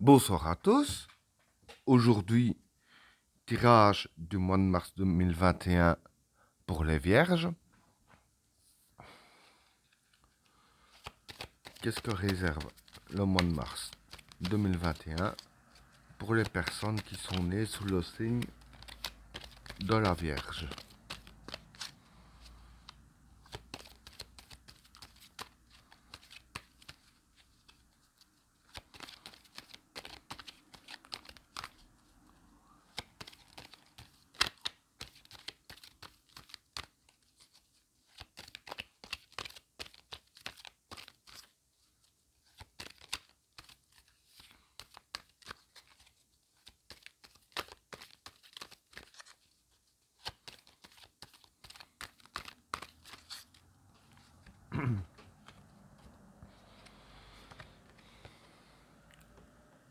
Bonsoir à tous. Aujourd'hui, tirage du mois de mars 2021 pour les vierges. Qu'est-ce que réserve le mois de mars 2021 pour les personnes qui sont nées sous le signe de la Vierge?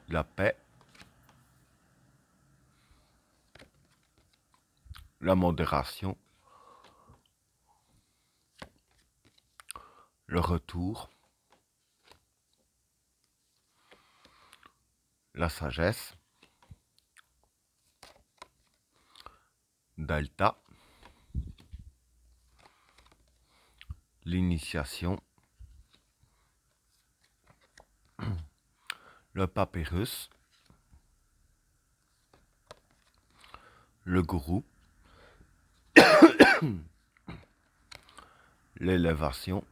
La paix, la modération, le retour, la sagesse, Delta, l'initiation, le papyrus, le gourou, l'élévation,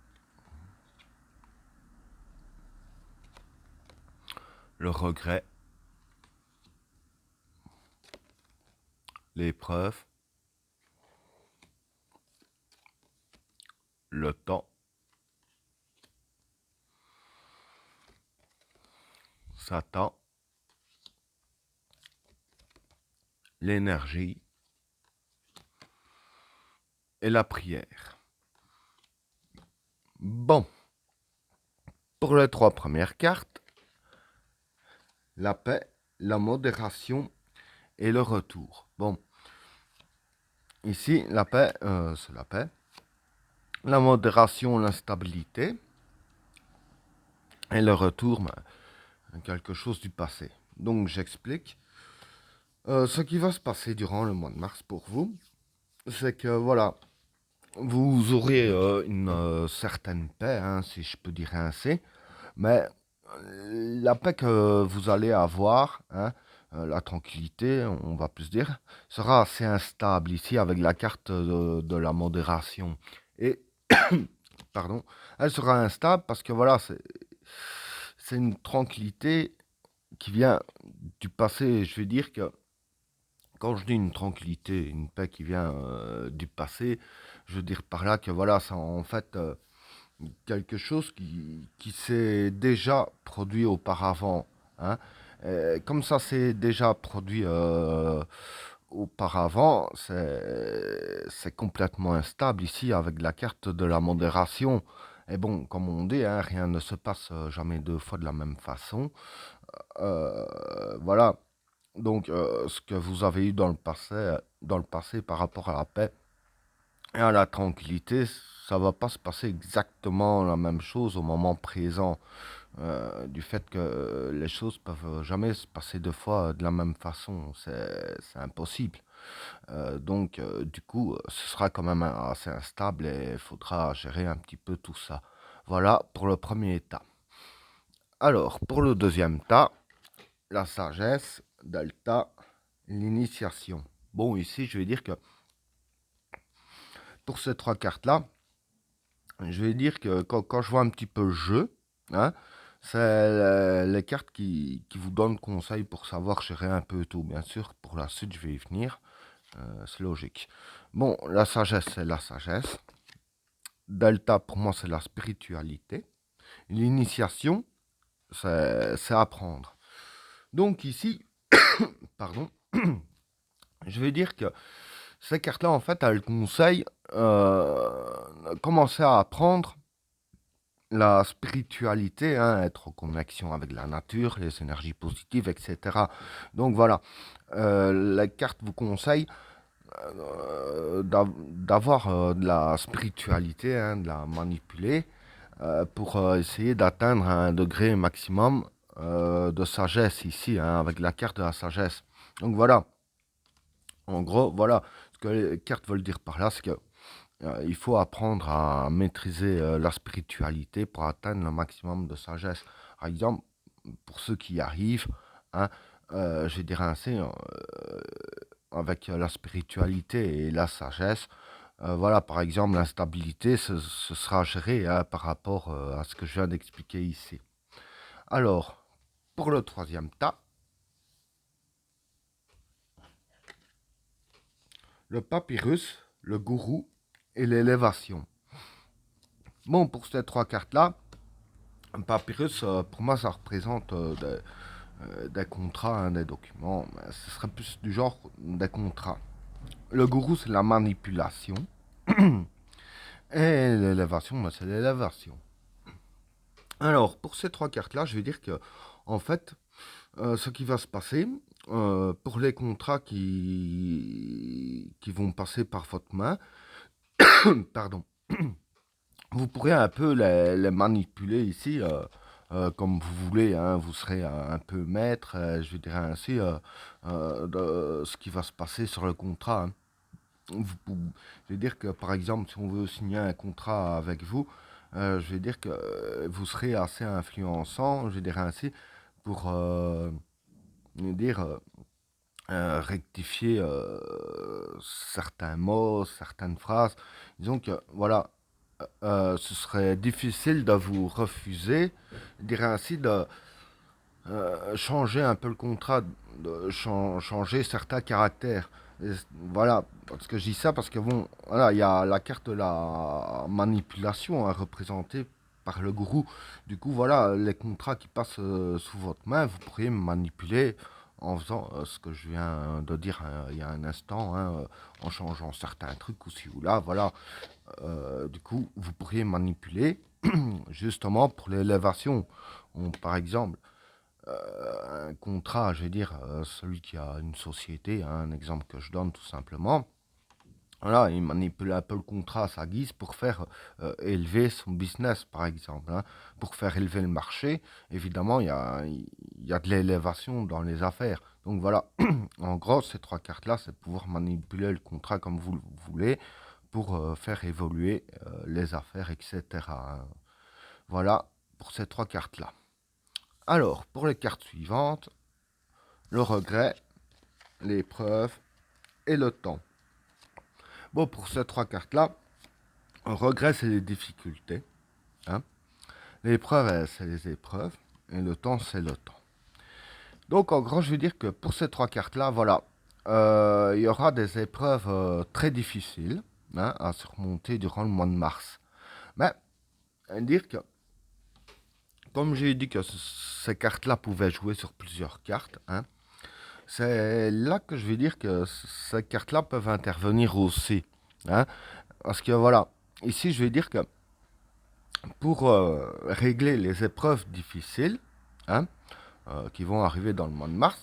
le regret, l'épreuve, le temps, Satan, l'énergie et la prière. Bon, pour les trois premières cartes, la paix, la modération et le retour. Bon, ici, la paix, c'est la paix. La modération, l'instabilité. Et le retour, quelque chose du passé. Donc, j'explique. Ce qui va se passer durant le mois de mars pour vous, c'est que, voilà, vous aurez une certaine paix, hein, si je peux dire ainsi, mais la paix que vous allez avoir, hein, la tranquillité, on va plus dire, sera assez instable ici avec la carte de la modération. Et, pardon, elle sera instable parce que voilà, c'est une tranquillité qui vient du passé. Je veux dire que quand je dis une tranquillité, une paix qui vient du passé, je veux dire par là que voilà, c'est en fait quelque chose qui s'est déjà produit auparavant, hein. Comme ça s'est déjà produit auparavant, c'est complètement instable ici avec la carte de la modération. Et bon, comme on dit, hein, rien ne se passe jamais deux fois de la même façon. Voilà. Donc, ce que vous avez eu dans le passé par rapport à la paix et à la tranquillité, ça va pas se passer exactement la même chose au moment présent. Du fait que les choses peuvent jamais se passer deux fois de la même façon, c'est impossible. Donc, du coup, ce sera quand même assez instable et il faudra gérer un petit peu tout ça. Voilà pour le premier état. Alors, pour le deuxième tas, la sagesse, delta, l'initiation. Bon, ici, je vais dire que pour ces trois cartes-là, je vais dire que quand je vois un petit peu le jeu, hein, c'est les cartes qui vous donnent conseil pour savoir gérer un peu tout. Bien sûr, pour la suite, je vais y venir. C'est logique. Bon, la sagesse, c'est la sagesse. Delta, pour moi, c'est la spiritualité. L'initiation, c'est apprendre. Donc ici, pardon, je vais dire que ces cartes-là, en fait, elles conseillent commencer à apprendre la spiritualité, hein, être en connexion avec la nature, les énergies positives, etc. Donc voilà, les cartes vous conseillent d'avoir de la spiritualité, hein, de la manipuler pour essayer d'atteindre un degré maximum de sagesse ici, hein, avec la carte de la sagesse. Donc voilà, en gros, voilà, ce que les cartes veulent dire par là, c'est que il faut apprendre à maîtriser la spiritualité pour atteindre le maximum de sagesse. Par exemple, pour ceux qui y arrivent, hein, je dirais ainsi, avec la spiritualité et la sagesse, voilà, par exemple, l'instabilité, ce sera géré hein, par rapport à ce que je viens d'expliquer ici. Alors, pour le troisième tas, le papyrus, le gourou et l'élévation. Bon, pour ces trois cartes-là, un papyrus, pour moi, ça représente des contrats, hein, des documents. Mais ce serait plus du genre des contrats. Le gourou, c'est la manipulation. Et l'élévation, c'est l'élévation. Alors, pour ces trois cartes-là, je vais dire que, en fait, ce qui va se passer, pour les contrats qui vont passer par votre main, pardon, vous pourrez un peu les manipuler ici, comme vous voulez, hein, vous serez un peu maître, je dirais ainsi, de ce qui va se passer sur le contrat. Hein. Je vais dire que, par exemple, si on veut signer un contrat avec vous, je vais dire que vous serez assez influençant, je dirais ainsi, pour dire, rectifier certains mots, certaines phrases. Disons que, voilà, ce serait difficile de vous refuser, je dirais ainsi, de changer un peu le contrat, de changer certains caractères. Et voilà, parce que je dis ça parce que bon, voilà, il y a la carte de la manipulation hein, représentée par le gourou. Du coup, voilà, les contrats qui passent sous votre main, vous pourriez manipuler en faisant ce que je viens de dire hein, il y a un instant, hein, en changeant certains trucs ou ci ou là, voilà. Du coup, vous pourriez manipuler justement pour l'élévation. Par exemple, un contrat, je vais dire, celui qui a une société, hein, un exemple que je donne tout simplement, voilà, il manipule un peu le contrat à sa guise pour faire élever son business, par exemple. Hein. Pour faire élever le marché, évidemment, il y a de l'élévation dans les affaires. Donc voilà, en gros, ces trois cartes-là, c'est pouvoir manipuler le contrat comme vous le voulez pour faire évoluer les affaires, etc. Hein. Voilà pour ces trois cartes-là. Alors, pour les cartes suivantes, le regret, l'épreuve et le temps. Bon, pour ces trois cartes-là, le regret, c'est les difficultés. Hein. L'épreuve, c'est les épreuves. Et le temps, c'est le temps. Donc, en gros, je veux dire que pour ces trois cartes-là, voilà, il y aura des épreuves très difficiles hein, à surmonter durant le mois de mars. Mais, dire que, comme j'ai dit que ces cartes-là pouvaient jouer sur plusieurs cartes, hein, c'est là que je vais dire que ces cartes-là peuvent intervenir aussi. Hein, parce que voilà, ici je vais dire que pour régler les épreuves difficiles hein, qui vont arriver dans le mois de mars,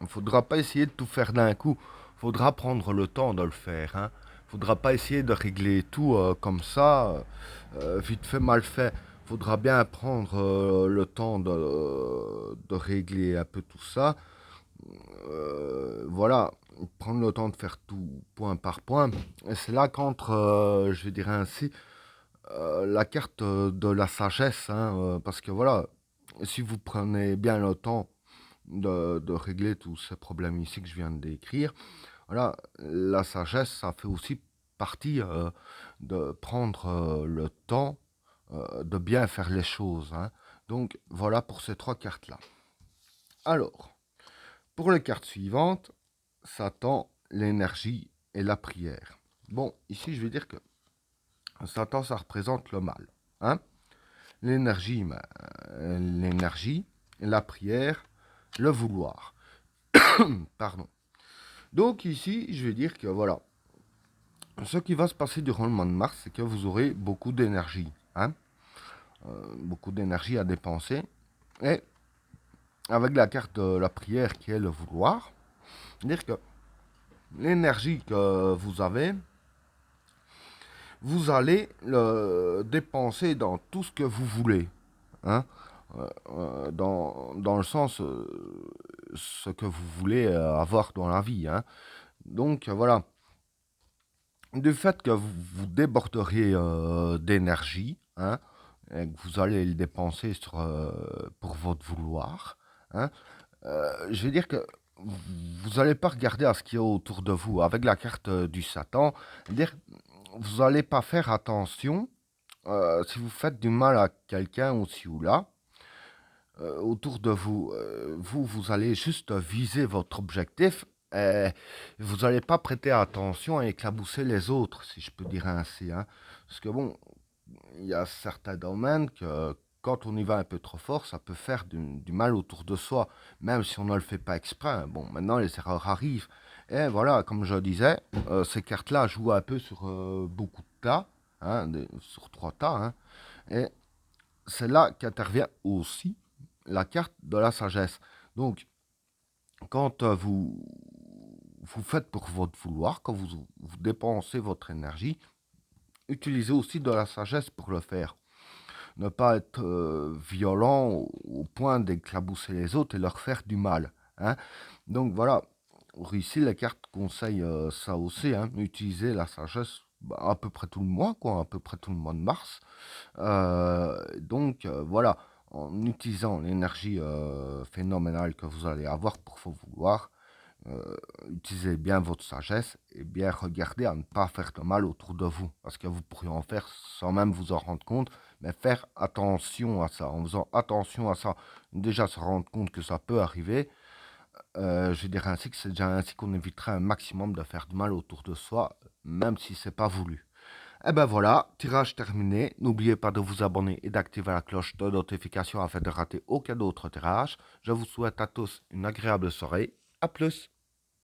il ne faudra pas essayer de tout faire d'un coup. Il faudra prendre le temps de le faire. Il ne faudra pas essayer de régler tout comme ça, vite fait, mal fait. Il faudra bien prendre le temps de régler un peu tout ça. Voilà, prendre le temps de faire tout point par point. Et c'est là qu'entre, je dirais ainsi, la carte de la sagesse, hein, parce que voilà, si vous prenez bien le temps de régler tous ces problèmes ici que je viens de décrire, voilà, la sagesse, ça fait aussi partie de prendre le temps de bien faire les choses. Hein. Donc voilà pour ces trois cartes-là. Alors, pour les cartes suivantes, Satan, l'énergie et la prière. Bon, ici je vais dire que Satan, ça représente le mal. Hein. L'énergie, l'énergie, la prière, le vouloir. Pardon. Donc ici, je vais dire que voilà, ce qui va se passer durant le mois de mars, c'est que vous aurez beaucoup d'énergie. Hein, beaucoup d'énergie à dépenser. Et avec la carte de la prière qui est le vouloir, dire que l'énergie que vous allez le dépenser dans tout ce que vous voulez. Hein. dans le sens ce que vous voulez avoir dans la vie, hein. Donc voilà, du fait que vous déborderez d'énergie, hein, et que vous allez le dépenser pour votre vouloir, hein, je veux dire que vous n'allez pas regarder à ce qu'il y a autour de vous. Avec la carte du Satan, dire, vous n'allez pas faire attention si vous faites du mal à quelqu'un aussi ou là autour de vous. Vous allez juste viser votre objectif. Et vous n'allez pas prêter attention à éclabousser les autres, si je peux dire ainsi, hein. Parce que bon, il y a certains domaines que quand on y va un peu trop fort, ça peut faire du mal autour de soi, même si on ne le fait pas exprès, hein. Bon, maintenant les erreurs arrivent. Et voilà, comme je disais, ces cartes-là jouent un peu sur beaucoup de tas, hein, sur 3 tas, hein. Et c'est là qu'intervient aussi la carte de la sagesse. Donc, quand vous faites pour votre vouloir, quand vous dépensez votre énergie, utilisez aussi de la sagesse pour le faire. Ne pas être violent au point d'éclabousser les autres et leur faire du mal, hein. Donc voilà, ici les cartes conseillent ça aussi, hein, utiliser la sagesse à peu près tout le mois, quoi, à peu près tout le mois de mars. Donc voilà, en utilisant l'énergie phénoménale que vous allez avoir pour vos vouloirs, utilisez bien votre sagesse et bien regardez à ne pas faire de mal autour de vous, parce que vous pourriez en faire sans même vous en rendre compte, mais faire attention à ça. En faisant attention à ça, déjà se rendre compte que ça peut arriver, je dirais ainsi que c'est déjà ainsi qu'on éviterait un maximum de faire du mal autour de soi, même si c'est pas voulu. Et ben voilà, tirage terminé. N'oubliez pas de vous abonner et d'activer la cloche de notification afin de rater aucun autre tirage. Je vous souhaite à tous une agréable soirée. A plus.